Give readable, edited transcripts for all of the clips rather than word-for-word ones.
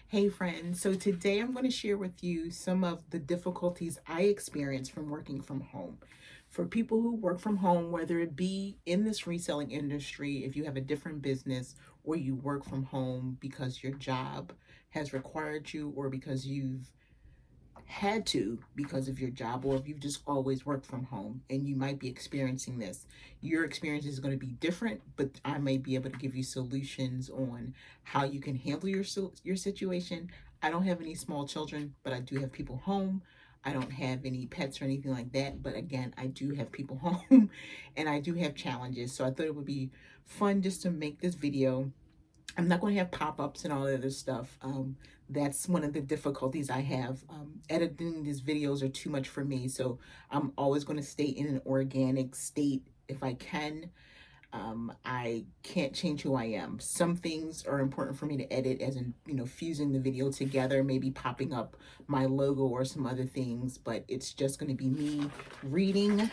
Hey friends, so today I'm going to share with you some of the difficulties I experience from working from home. For people who work from home, whether it be in this reselling industry, if you have a different business, or you work from home because your job has required you, or because you've had to because of your job, or if you've just always worked from home and you might be experiencing this, your experience is going to be different, but I may be able to give you solutions on how you can handle your situation. I don't have any small children, but I do have people home. I don't have any pets or anything like that, but again, I do have people home and I do have challenges. So I thought it would be fun just to make this video. I'm not going to have pop-ups and all that other stuff. That's one of the difficulties I have. Editing these videos are too much for me, so I'm always going to stay in an organic state if I can. I can't change who I am. Some things are important for me to edit, as in, fusing the video together, maybe popping up my logo or some other things, but it's just going to be me reading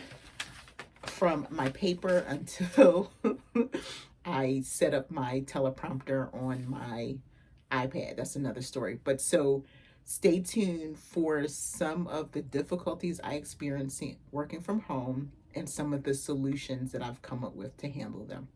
from my paper until I set up my teleprompter on my iPad. That's another story. But so stay tuned for some of the difficulties I experience working from home and some of the solutions that I've come up with to handle them.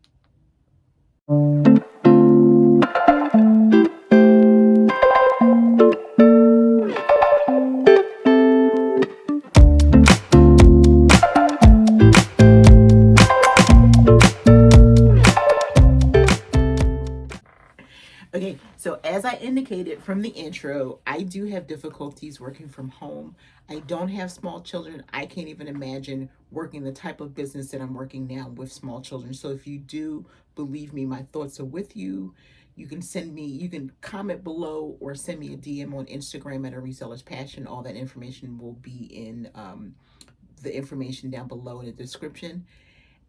Okay, so as I indicated from the intro, I do have difficulties working from home. I don't have small children. I can't even imagine working the type of business that I'm working now with small children. So if you do believe me, my thoughts are with you. You can comment below or send me a DM on Instagram at A Reseller's Passion. All that information will be in the information down below in the description.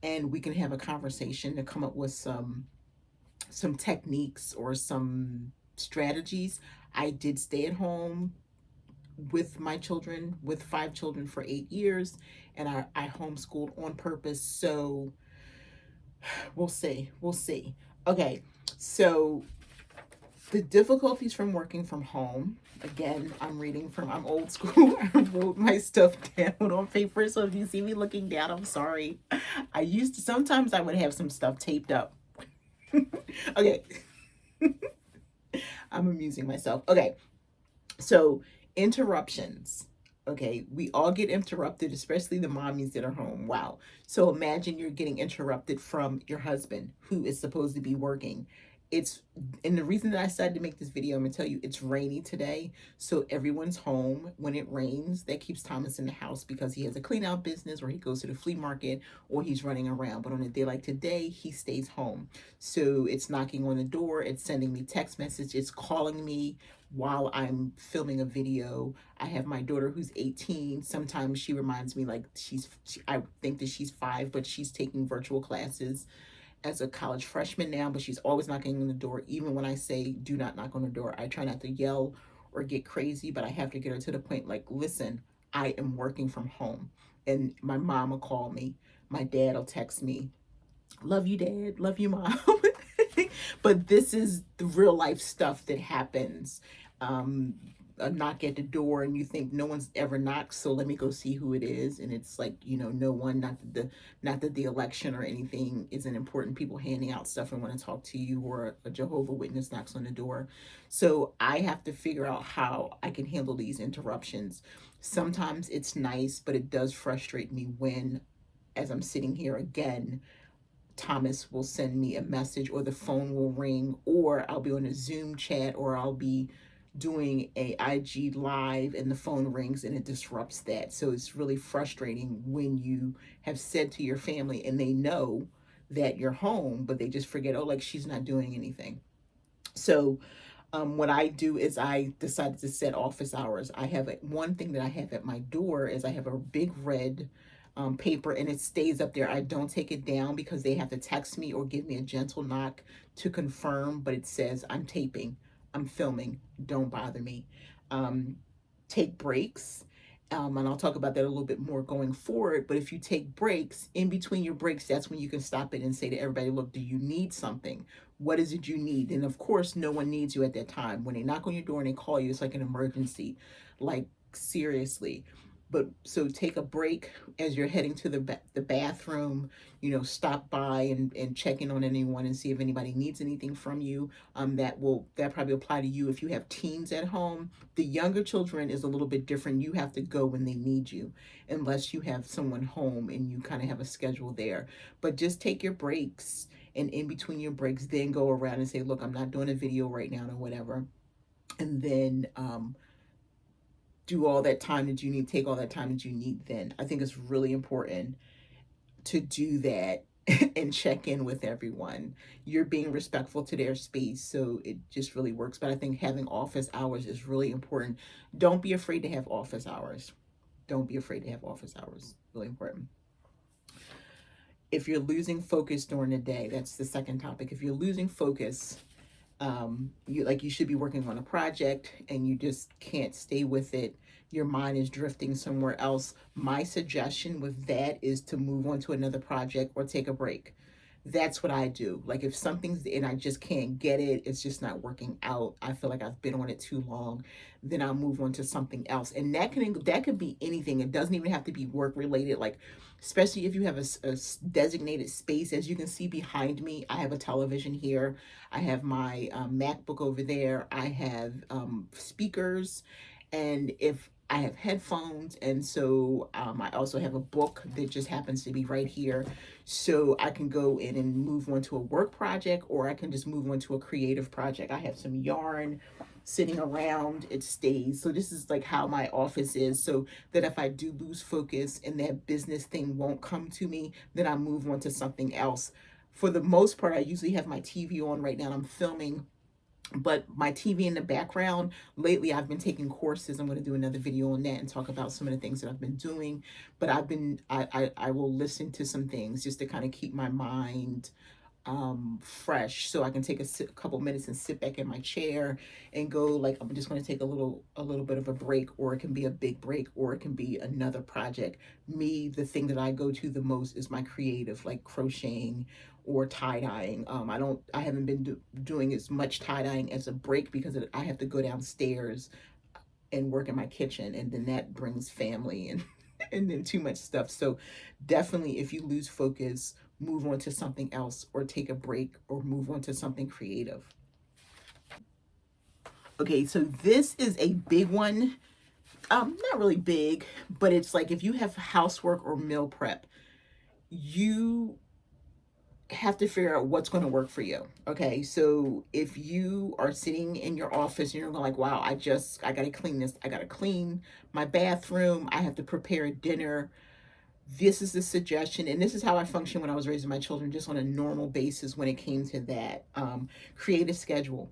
And we can have a conversation to come up with some techniques or some strategies. I did stay at home with my children, with 5 children for 8 years, and I homeschooled on purpose. So we'll see. We'll see. Okay, so the difficulties from working from home. Again, I'm old school. I wrote my stuff down on paper. So if you see me looking down, I'm sorry. Sometimes I would have some stuff taped up. Okay, I'm amusing myself. Okay, so interruptions. Okay, we all get interrupted, especially the mommies that are home. Wow. So imagine you're getting interrupted from your husband who is supposed to be working. It's and the reason that I decided to make this video, I'm gonna tell you, it's rainy today. So everyone's home when it rains. That keeps Thomas in the house because he has a clean out business, or he goes to the flea market, or he's running around. But on a day like today, he stays home. So it's knocking on the door, it's sending me text message, it's calling me while I'm filming a video. I have my daughter who's 18. Sometimes she reminds me like I think that she's 5, but she's taking virtual classes as a college freshman now, but she's always knocking on the door. Even when I say do not knock on the door, I try not to yell or get crazy, but I have to get her to the point like, listen, I am working from home. And my mom will call me. My dad will text me, love you, dad, love you, mom. But this is the real life stuff that happens. A knock at the door and you think no one's ever knocked, so let me go see who it is, and it's like, no one, not that the election or anything isn't important, people handing out stuff and want to talk to you, or a Jehovah Witness knocks on the door. So I have to figure out how I can handle these interruptions. Sometimes it's nice, but it does frustrate me when, as I'm sitting here again, Thomas will send me a message, or the phone will ring, or I'll be on a Zoom chat, or I'll be doing a IG live and the phone rings and it disrupts that. So it's really frustrating when you have said to your family and they know that you're home, but they just forget, oh, like she's not doing anything. So what I do is I decided to set office hours. One thing that I have at my door is I have a big red paper, and it stays up there. I don't take it down because they have to text me or give me a gentle knock to confirm, but it says I'm taping, I'm filming, don't bother me. Take breaks. And I'll talk about that a little bit more going forward. But if you take breaks, in between your breaks, that's when you can stop it and say to everybody, look, do you need something? What is it you need? And of course, no one needs you at that time. When they knock on your door and they call you, it's like an emergency, like seriously. But so take a break as you're heading to the bathroom. Stop by and check in on anyone and see if anybody needs anything from you. That probably apply to you if you have teens at home. The younger children is a little bit different. You have to go when they need you, unless you have someone home and you kind of have a schedule there. But just take your breaks, and in between your breaks then go around and say, look, I'm not doing a video right now or whatever. And then do all that time that you need, take all that time that you need. Then I think it's really important to do that and check in with everyone. You're being respectful to their space, so it just really works. But I think having office hours is really important. Don't be afraid to have office hours. Don't be afraid to have office hours. Really important. If you're losing focus during the day, that's the second topic. If you're losing focus, you should be working on a project and you just can't stay with it. Your mind is drifting somewhere else. My suggestion with that is to move on to another project or take a break. That's what I do. Like if something's and I just can't get it, it's just not working out. I feel like I've been on it too long. Then I'll move on to something else, and that could be anything. It doesn't even have to be work related. Like especially if you have a designated space, as you can see behind me, I have a television here. I have my MacBook over there. I have speakers, and if I have headphones, and so I also have a book that just happens to be right here. So I can go in and move on to a work project, or I can just move on to a creative project. I have some yarn sitting around, it stays. So this is like how my office is, so that if I do lose focus and that business thing won't come to me, then I move on to something else. For the most part, I usually have my TV on right now. I'm filming, but my TV in the background. Lately I've been taking courses. I'm going to do another video on that and talk about some of the things that I've been doing. But I will listen to some things just to kind of keep my mind fresh, so I can take a couple minutes and sit back in my chair and go, like, I'm just going to take a little bit of a break, or it can be a big break, or it can be another project. Me, the thing that I go to the most is my creative, like crocheting or tie-dyeing. I haven't been doing as much tie-dyeing as a break because I have to go downstairs and work in my kitchen, and then that brings family and and then too much stuff. So definitely, if you lose focus, move on to something else, or take a break, or move on to something creative. Okay, so this is a big one. Not really big, but it's like if you have housework or meal prep, you have to figure out what's going to work for you. Okay, so if you are sitting in your office and you're going like, wow, I got to clean this, I got to clean my bathroom, I have to prepare dinner, this is the suggestion. And this is how I functioned when I was raising my children, just on a normal basis. When it came to that, create a schedule.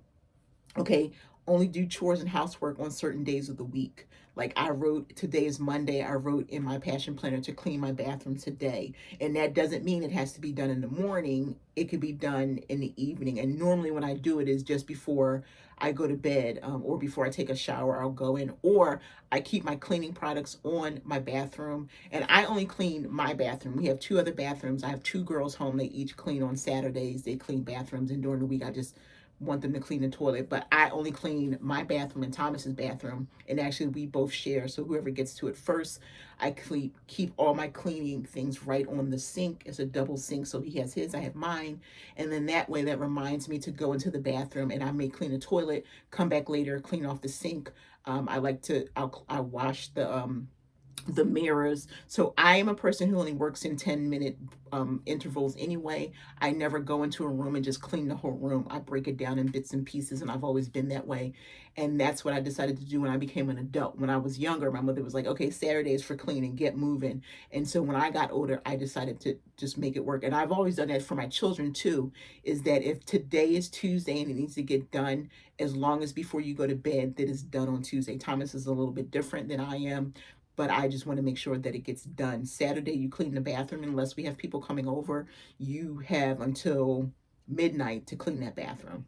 Okay, only do chores and housework on certain days of the week. Like I wrote, today is Monday, I wrote in my passion planner to clean my bathroom today. And that doesn't mean it has to be done in the morning. It could be done in the evening. And normally when I do it is just before I go to bed, or before I take a shower, I'll go in, or I keep my cleaning products on my bathroom. And I only clean my bathroom. We have two other bathrooms. I have two girls home. They each clean on Saturdays. They clean bathrooms, and during the week I just want them to clean the toilet. But I only clean my bathroom and Thomas's bathroom, and actually we both share, so whoever gets to it first. I keep all my cleaning things right on the sink. It's a double sink, so he has his, I have mine, and then that way that reminds me to go into the bathroom, and I may clean the toilet, come back later, clean off the sink. I like to I wash the mirrors. So I am a person who only works in 10-minute intervals anyway. I never go into a room and just clean the whole room. I break it down in bits and pieces, and I've always been that way. And that's what I decided to do when I became an adult. When I was younger, my mother was like, okay, Saturdays for cleaning, get moving. And so when I got older, I decided to just make it work. And I've always done that for my children too, is that if today is Tuesday and it needs to get done, as long as before you go to bed, that it's done on Tuesday. Thomas is a little bit different than I am, but I just want to make sure that it gets done. Saturday, you clean the bathroom. Unless we have people coming over, you have until midnight to clean that bathroom.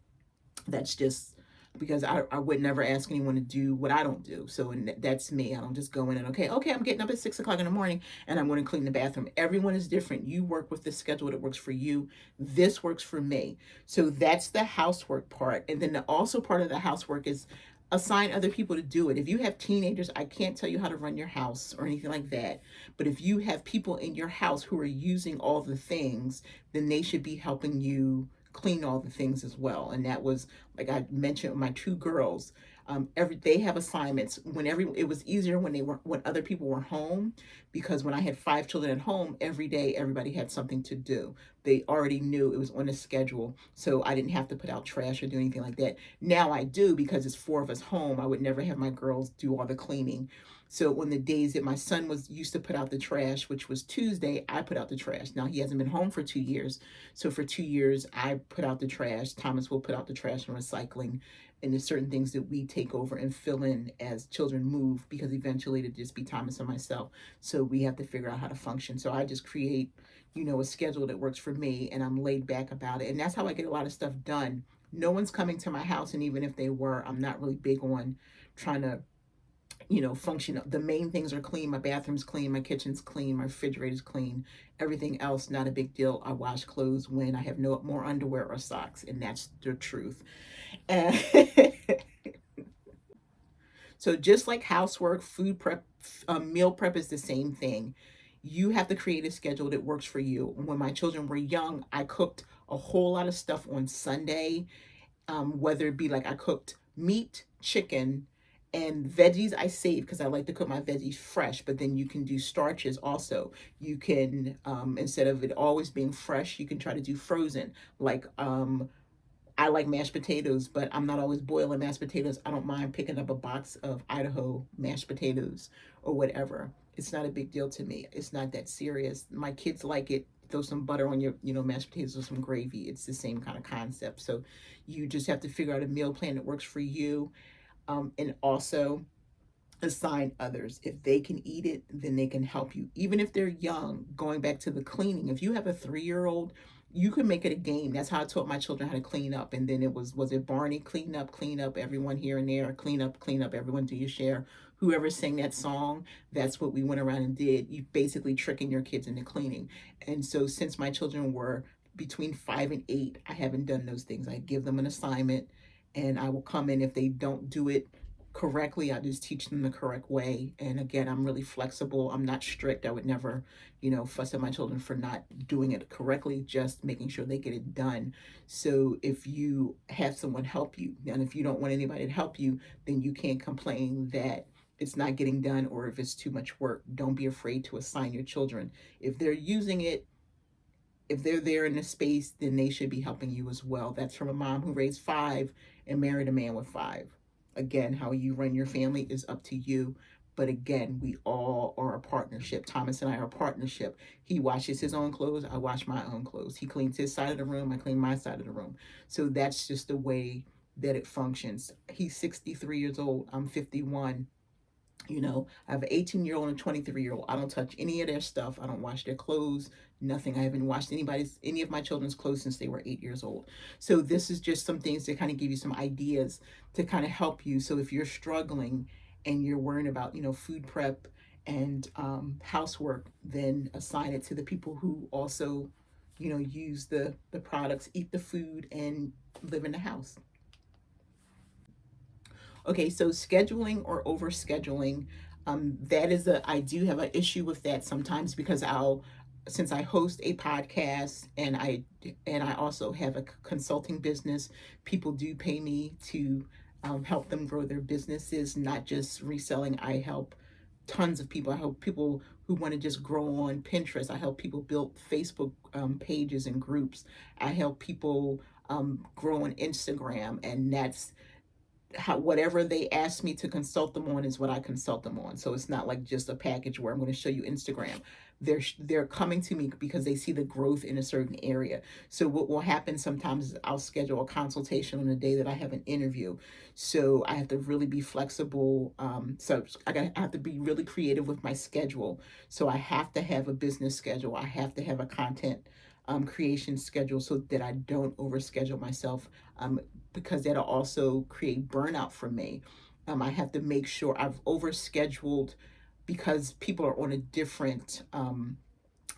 That's just because I would never ask anyone to do what I don't do. So, and that's me. I don't just go in and, okay, I'm getting up at 6 o'clock in the morning and I'm going to clean the bathroom. Everyone is different. You work with the schedule that works for you. This works for me. So that's the housework part. And then the also part of the housework is assign other people to do it. If you have teenagers, I can't tell you how to run your house or anything like that. But if you have people in your house who are using all the things, then they should be helping you clean all the things as well. And that was, like I mentioned, my two girls. They have assignments. It was easier when other people were home, because when I had five children at home, every day everybody had something to do. They already knew it was on a schedule, so I didn't have to put out trash or do anything like that. Now I do, because it's four of us home. I would never have my girls do all the cleaning. So on the days that my son was used to put out the trash, which was Tuesday, I put out the trash. Now he hasn't been home for 2 years. So for 2 years, I put out the trash. Thomas will put out the trash and recycling. And there's certain things that we take over and fill in as children move, because eventually it'll just be Thomas and myself. So we have to figure out how to function. So I just create, a schedule that works for me, and I'm laid back about it. And that's how I get a lot of stuff done. No one's coming to my house. And even if they were, I'm not really big on trying to function. The main things are clean. My bathroom's clean, my kitchen's clean, my refrigerator's clean. Everything else, not a big deal. I wash clothes when I have no more underwear or socks, and that's the truth. And so just like housework, food prep, meal prep is the same thing. You have to create a schedule that works for you. When my children were young, I cooked a whole lot of stuff on Sunday, whether it be like I cooked meat, chicken, and veggies I save, because I like to cook my veggies fresh. But then you can do starches also. You can, instead of it always being fresh, you can try to do frozen. Like, I like mashed potatoes, but I'm not always boiling mashed potatoes. I don't mind picking up a box of Idaho mashed potatoes or whatever. It's not a big deal to me. It's not that serious. My kids like it. Throw some butter on your, mashed potatoes or some gravy. It's the same kind of concept. So you just have to figure out a meal plan that works for you. And also assign others. If they can eat it, then they can help you. Even if they're young, going back to the cleaning, if you have a 3-year-old, you can make it a game. That's how I taught my children how to clean up. And then was it Barney, clean up, everyone here and there, clean up, everyone do your share. Whoever sang that song, that's what we went around and did. You basically tricking your kids into cleaning. And so since my children were between 5 and 8, I haven't done those things. I give them an assignment, and I will come in. If they don't do it correctly, I just teach them the correct way. And again, I'm really flexible. I'm not strict. I would never, fuss at my children for not doing it correctly, just making sure they get it done. So if you have someone help you, and if you don't want anybody to help you, then you can't complain that it's not getting done, or if it's too much work. Don't be afraid to assign your children. If they're using it, if they're there in the space, then they should be helping you as well. That's from a mom who raised 5 and married a man with 5. Again, how you run your family is up to you. But again, we all are a partnership. Thomas and I are a partnership. He washes his own clothes. I wash my own clothes. He cleans his side of the room. I clean my side of the room. So that's just the way that it functions. He's 63 years old. I'm 51. I have an 18-year-old and a 23-year-old. I don't touch any of their stuff. I don't wash their clothes, nothing. I haven't washed any of my children's clothes since they were 8 years old. So this is just some things to kind of give you some ideas to kind of help you. So if you're struggling and you're worrying about, food prep and housework, then assign it to the people who also, use the products, eat the food, and live in the house. Okay, so scheduling or over scheduling, I do have an issue with that sometimes, because since I host a podcast, and I also have a consulting business, people do pay me to help them grow their businesses, not just reselling. I help tons of people. I help people who want to just grow on Pinterest. I help people build Facebook pages and groups. I help people grow on Instagram, and that's whatever they ask me to consult them on is what I consult them on. So it's not like just a package where I'm going to show you Instagram. They're coming to me because they see the growth in a certain area. So what will happen sometimes is I'll schedule a consultation on the day that I have an interview. So I have to really be flexible. So I have to be really creative with my schedule. So I have to have a business schedule. I have to have a content creation schedule so that I don't overschedule myself, because that'll also create burnout for me. I have to make sure I've overscheduled because people are on a different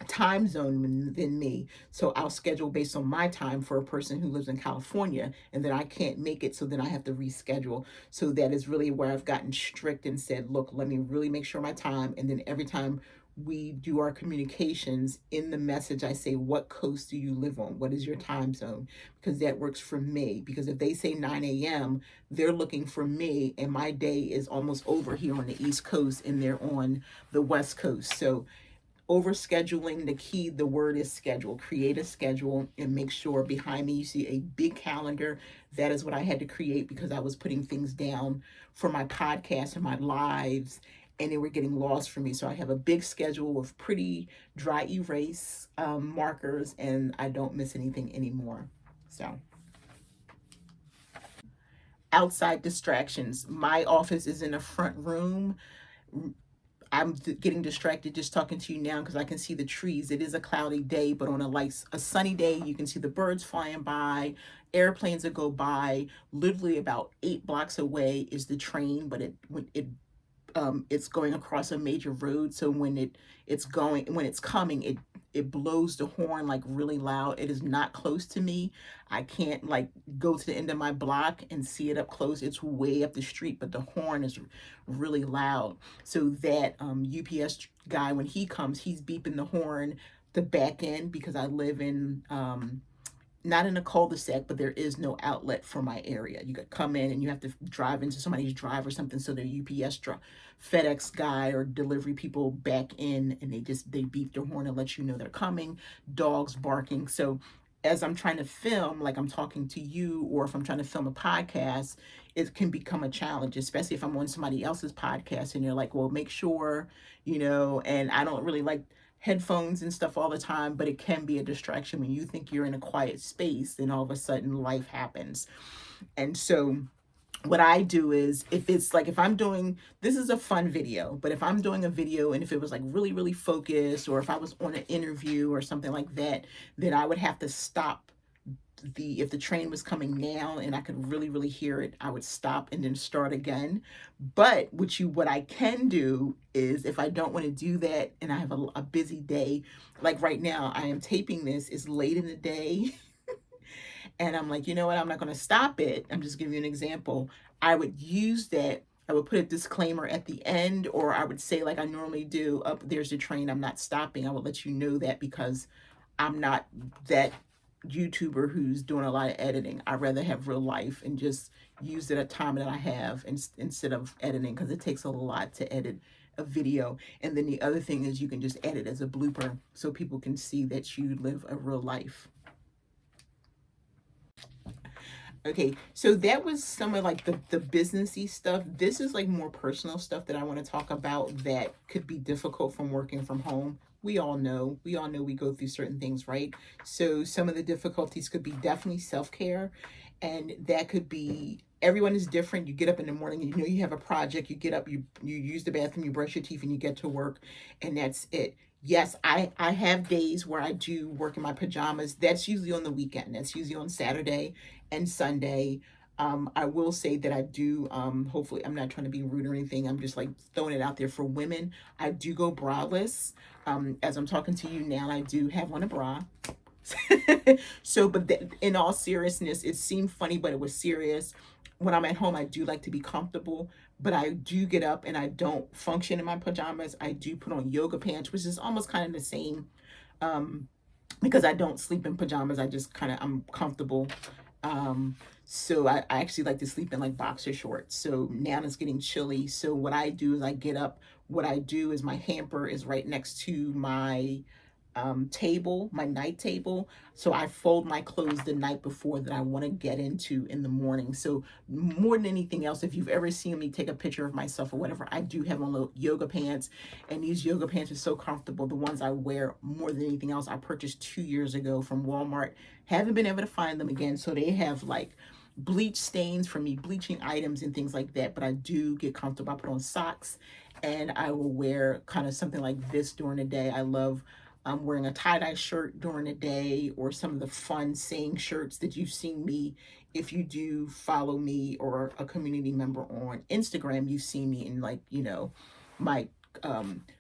time zone than me. So I'll schedule based on my time for a person who lives in California, and then I can't make it. So then I have to reschedule. So that is really where I've gotten strict and said, look, let me really make sure my time. And then every time we do our communications in the message, I say, what coast do you live on? What is your time zone? Because that works for me. Because if they say 9 a.m., they're looking for me, and my day is almost over here on the East Coast, and they're on the West Coast. So overscheduling, the key, the word is schedule. Create a schedule and make sure behind me you see a big calendar. That is what I had to create because I was putting things down for my podcast and my lives, and they were getting lost for me. So I have a big schedule with pretty dry erase markers, and I don't miss anything anymore. So outside distractions, my office is in a front room. I'm getting distracted just talking to you now because I can see the trees. It is a cloudy day, but on a sunny day, you can see the birds flying by, airplanes that go by. Literally about 8 blocks away is the train, but it's going across a major road. So when it's coming, it blows the horn like really loud. It is not close to me. I can't like go to the end of my block and see it up close. It's way up the street, but the horn is really loud. So that UPS guy, when he comes, he's beeping the horn the back end because I live in not in a cul-de-sac, but there is no outlet for my area. You could come in and you have to drive into somebody's drive or something. So the FedEx guy or delivery people back in, and they beep their horn and let you know they're coming. Dogs barking. So as I'm trying to film, like I'm talking to you, or if I'm trying to film a podcast, it can become a challenge, especially if I'm on somebody else's podcast and you're like, well, make sure, and I don't really like headphones and stuff all the time, but it can be a distraction when you think you're in a quiet space, then all of a sudden life happens. And so what I do is, if I'm doing, this is a fun video, but if I'm doing a video and if it was like really, really focused, or if I was on an interview or something like that, then I would have to stop if the train was coming now and I could really, really hear it, I would stop and then start again. But what I can do is, if I don't want to do that and I have a busy day, like right now, I am taping this, it's late in the day, and I'm like, you know what, I'm not going to stop it. I'm just giving you an example. I would use that. I would put a disclaimer at the end, or I would say, like I normally do, up there's the train, I'm not stopping. I would let you know that because I'm not that YouTuber who's doing a lot of editing. I'd rather have real life and just use the time that I have instead of editing, because it takes a lot to edit a video. And then the other thing is, you can just edit as a blooper so people can see that you live a real life. Okay, so that was some of like the businessy stuff. This is like more personal stuff that I want to talk about that could be difficult from working from home. We all know we go through certain things, right? So some of the difficulties could be definitely self-care, and that could be, everyone is different. You get up in the morning, you have a project, you get up, you use the bathroom, you brush your teeth, and you get to work, and that's it. Yes, I have days where I do work in my pajamas. That's usually on the weekend. That's usually on Saturday and Sunday. I will say that I do, hopefully, I'm not trying to be rude or anything. I'm just like throwing it out there for women. I do go braless. As I'm talking to you now, I do have on a bra. So, but in all seriousness, it seemed funny, but it was serious. When I'm at home, I do like to be comfortable, but I do get up and I don't function in my pajamas. I do put on yoga pants, which is almost kind of the same, because I don't sleep in pajamas. I just I'm comfortable. So I actually like to sleep in like boxer shorts. So now it's getting chilly. So what I do is I get up. What I do is, my hamper is right next to my table, my night table. So I fold my clothes the night before that I want to get into in the morning. So more than anything else, if you've ever seen me take a picture of myself or whatever, I do have on little yoga pants, and these yoga pants are so comfortable. The ones I wear more than anything else, I purchased 2 years ago from Walmart. Haven't been able to find them again. So they have like bleach stains from me bleaching items and things like that, but I do get comfortable. I put on socks, and I will wear kind of something like this during the day. I love I'm wearing a tie-dye shirt during the day, or some of the fun saying shirts that you've seen me. If you do follow me or a community member on Instagram, you've seen me in, like, my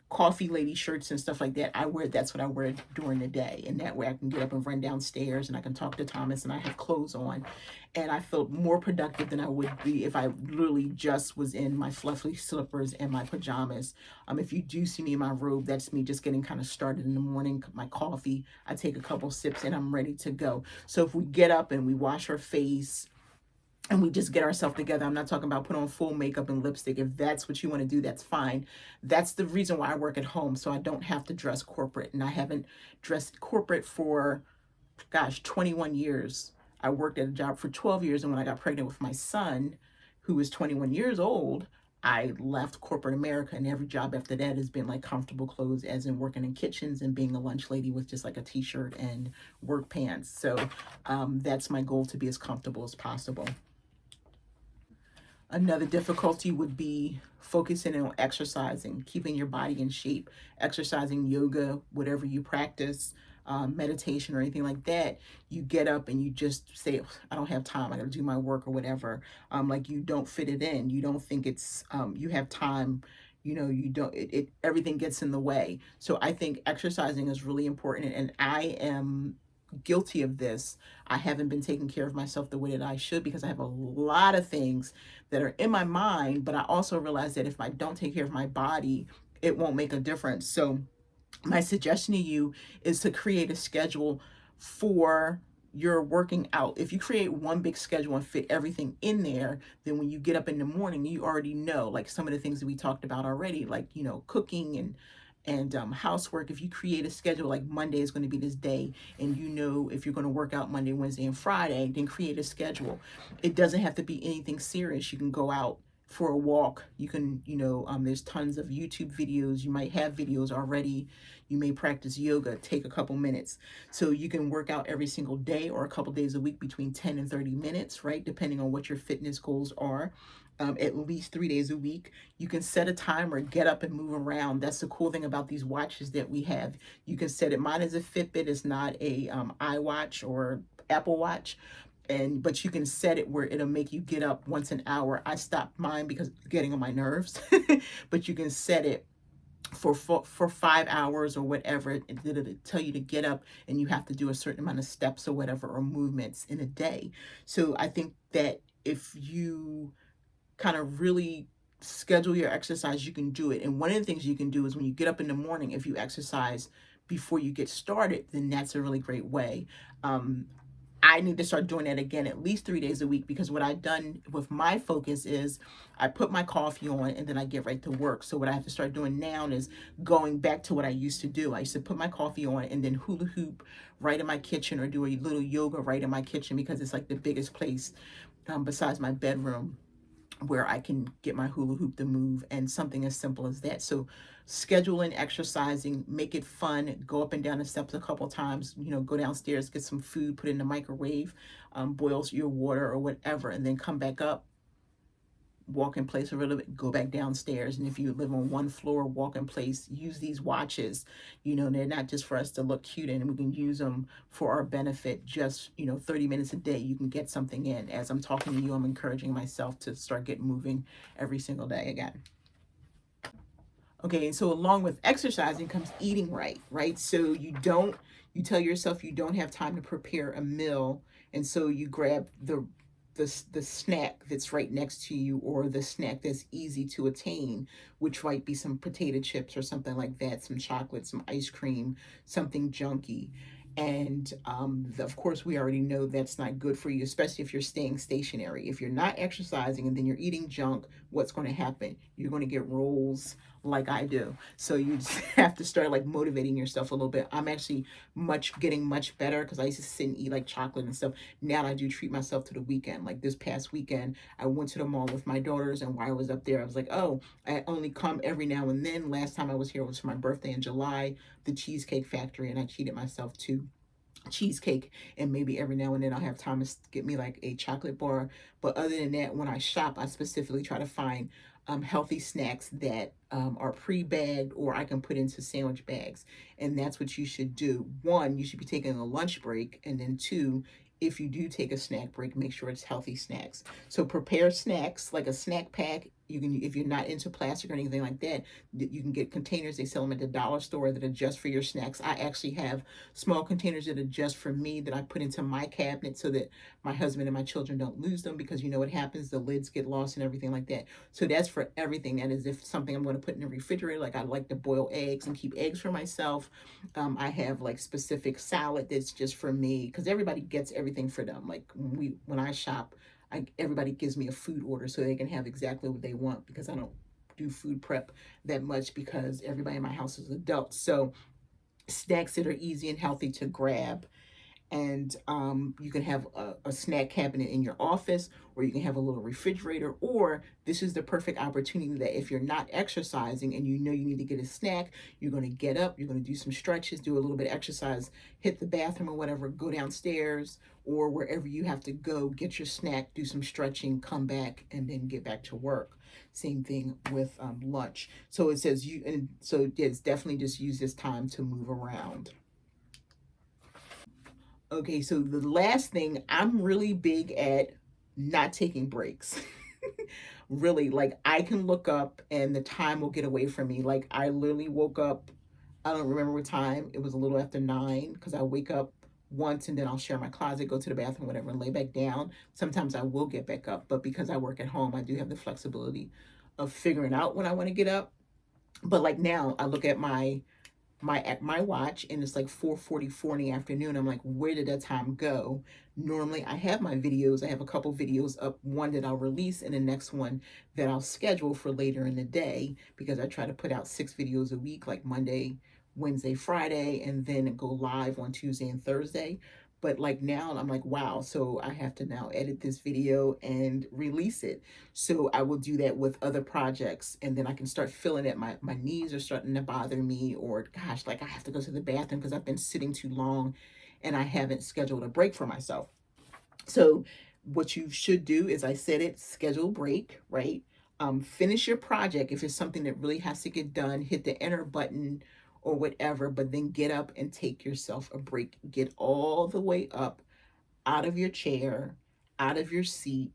coffee lady shirts and stuff like that. That's what I wear during the day. And that way I can get up and run downstairs and I can talk to Thomas and I have clothes on. And I felt more productive than I would be if I literally just was in my fluffy slippers and my pajamas. If you do see me in my robe, that's me just getting kind of started in the morning. My coffee, I take a couple sips and I'm ready to go. So if we get up and we wash our face and we just get ourselves together, I'm not talking about put on full makeup and lipstick. If that's what you want to do, that's fine. That's the reason why I work at home, so I don't have to dress corporate. And I haven't dressed corporate for, gosh, 21 years. I worked at a job for 12 years, and when I got pregnant with my son, who was 21 years old, I left corporate America, and every job after that has been like comfortable clothes, as in working in kitchens and being a lunch lady with just like a t-shirt and work pants. So that's my goal, to be as comfortable as possible. Another difficulty would be focusing on exercising, keeping your body in shape, exercising, yoga, whatever you practice, meditation or anything like that. You get up and you just say, I don't have time, I gotta do my work or whatever. Like, you don't fit it in. You don't think you have time. You don't, everything gets in the way. So I think exercising is really important. And I am guilty of this. I haven't been taking care of myself the way that I should, because I have a lot of things that are in my mind, but I also realize that if I don't take care of my body, it won't make a difference. So my suggestion to you is to create a schedule for your working out. If you create one big schedule and fit everything in there, then when you get up in the morning, you already know, like some of the things that we talked about already, like, cooking and housework. If you create a schedule, like Monday is going to be this day, and if you're going to work out Monday, Wednesday, and Friday, then create a schedule. It doesn't have to be anything serious. You can go out for a walk. You can, there's tons of YouTube videos. You might have videos already. You may practice yoga, take a couple minutes. So you can work out every single day or a couple days a week between 10 and 30 minutes, right? Depending on what your fitness goals are. At least 3 days a week. You can set a timer, get up and move around. That's the cool thing about these watches that we have. You can set it. Mine is a Fitbit. It's not a iWatch or Apple Watch. But you can set it where it'll make you get up once an hour. I stopped mine because it's getting on my nerves. But you can set it for 5 hours or whatever. It'll tell you to get up, and you have to do a certain amount of steps or whatever, or movements in a day. So I think that if you kind of really schedule your exercise, you can do it. And one of the things you can do is, when you get up in the morning, if you exercise before you get started, then that's a really great way. I need to start doing that again at least 3 days a week, because what I've done with my focus is I put my coffee on and then I get right to work. So what I have to start doing now is going back to what I used to do. I used to put my coffee on and then hula hoop right in my kitchen, or do a little yoga right in my kitchen, because it's like the biggest place besides my bedroom where I can get my hula hoop to move, and something as simple as that. So scheduling, exercising, make it fun, go up and down the steps a couple times, go downstairs, get some food, put it in the microwave, boil your water or whatever, and then come back up, walk in place a little bit, go back downstairs. And if you live on one floor, walk in place. Use these watches. They're not just for us to look cute in, and we can use them for our benefit. Just 30 minutes a day, you can get something in. As I'm talking to you, I'm encouraging myself to start getting moving every single day again. Okay, and so along with exercising comes eating right? So you tell yourself you don't have time to prepare a meal, and so you grab the snack that's right next to you, or the snack that's easy to attain, which might be some potato chips or something like that, some chocolate, some ice cream, something junky. And of course, we already know that's not good for you, especially if you're staying stationary. If you're not exercising and then you're eating junk, what's going to happen? You're going to get rolls like I do. So you just have to start like motivating yourself a little bit. I'm actually getting much better, because I used to sit and eat like chocolate and stuff. Now I do treat myself to the weekend. Like this past weekend, I went to the mall with my daughters, and while I was up there, I was like, oh, I only come every now and then. Last time I was here was for my birthday in July, the Cheesecake Factory, and I treated myself to cheesecake, and maybe every now and then I'll have Thomas get me like a chocolate bar. But other than that, when I shop, I specifically try to find healthy snacks that are pre-bagged or I can put into sandwich bags. And that's what you should do. One, you should be taking a lunch break, and then two, if you do take a snack break, make sure it's healthy snacks. So prepare snacks like a snack pack. You can, if you're not into plastic or anything like that, you can get containers. They sell them at the dollar store that are just for your snacks. I actually have small containers that are just for me that I put into my cabinet so that my husband and my children don't lose them, because you know what happens, the lids get lost and everything like that. So that's for everything. That is if something I'm going to put in the refrigerator, like I like to boil eggs and keep eggs for myself. I have like specific salad that's just for me, because everybody gets everything for them. Like when I shop, everybody gives me a food order so they can have exactly what they want, because I don't do food prep that much because everybody in my house is adults. So snacks that are easy and healthy to grab. And you can have a snack cabinet in your office, or you can have a little refrigerator. Or this is the perfect opportunity that if you're not exercising and you know you need to get a snack, you're going to get up, you're going to do some stretches, do a little bit of exercise, hit the bathroom or whatever, go downstairs or wherever you have to go, get your snack, do some stretching, come back, and then get back to work. Same thing with lunch. So it says you, and so it's definitely just use this time to move around. Okay, so the last thing, I'm really big at not taking breaks. Really, like I can look up and the time will get away from me. Like I literally woke up, I don't remember what time, it was a little after 9, because I wake up once and then I'll share my closet, go to the bathroom, whatever, and lay back down. Sometimes I will get back up, but because I work at home, I do have the flexibility of figuring out when I want to get up. But like now, I look at my watch and it's like 4:44 in the afternoon. I'm like, where did that time go? Normally I have my videos, I have a couple videos up, one that I'll release and the next one that I'll schedule for later in the day, because I try to put out 6 videos a week, like Monday, Wednesday, Friday, and then go live on Tuesday and Thursday. But like now I'm like, wow, so I have to now edit this video and release it. So I will do that with other projects, and then I can start feeling it. My knees are starting to bother me, or gosh, like I have to go to the bathroom because I've been sitting too long and I haven't scheduled a break for myself. So what you should do is, I said it, schedule a break, right? Finish your project. If it's something that really has to get done, hit the enter button or whatever, but then get up and take yourself a break. Get all the way up out of your chair, out of your seat,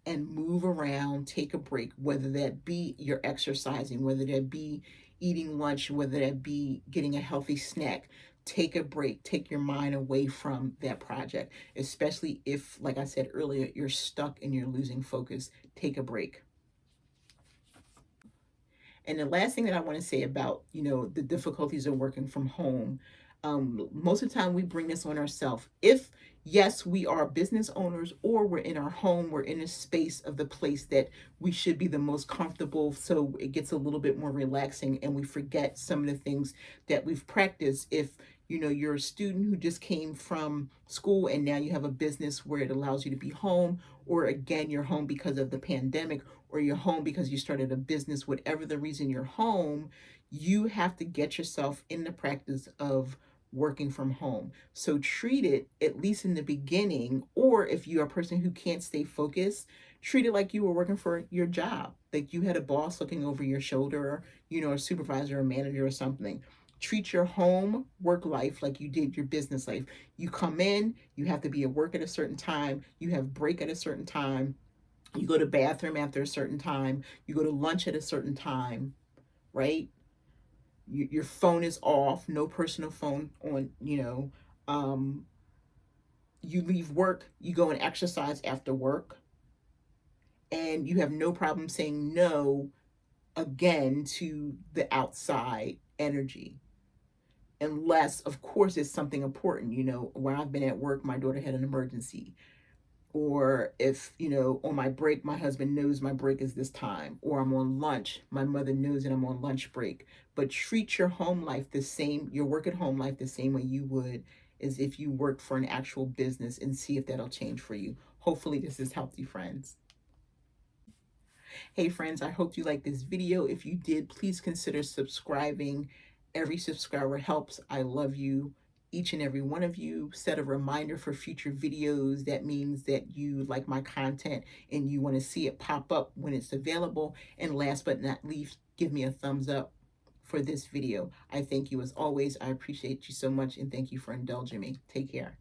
and move around, take a break, whether that be you're exercising, whether that be eating lunch, whether that be getting a healthy snack. Take a break, take your mind away from that project, especially if, like I said earlier, you're stuck and you're losing focus. Take a break. And the last thing that I want to say about, the difficulties of working from home, most of the time we bring this on ourselves. If, yes, we are business owners or we're in our home, we're in a space of the place that we should be the most comfortable, so it gets a little bit more relaxing and we forget some of the things that we've practiced. If, you're a student who just came from school and now you have a business where it allows you to be home, or again, you're home because of the pandemic, or you're home because you started a business, whatever the reason you're home, you have to get yourself in the practice of working from home. So treat it, at least in the beginning, or if you're a person who can't stay focused, treat it like you were working for your job. Like you had a boss looking over your shoulder, or, a supervisor or manager or something. Treat your home work life like you did your business life. You come in, you have to be at work at a certain time, you have break at a certain time, you go to bathroom after a certain time, you go to lunch at a certain time, right? Your phone is off, no personal phone on, you leave work, you go and exercise after work, and you have no problem saying no again to the outside energy. Unless, of course, it's something important. When I've been at work, my daughter had an emergency, or if, on my break, my husband knows my break is this time, or I'm on lunch, my mother knows that I'm on lunch break. But treat your home life the same, your work at home life the same way you would as if you worked for an actual business, and see if that'll change for you. Hopefully this has helped you, friends. Hey friends, I hope you liked this video. If you did, please consider subscribing. Every subscriber helps. I love you. each and every one of you. Set a reminder for future videos. That means that you like my content and you want to see it pop up when it's available. And last but not least, give me a thumbs up for this video. I thank you as always. I appreciate you so much, and thank you for indulging me. Take care.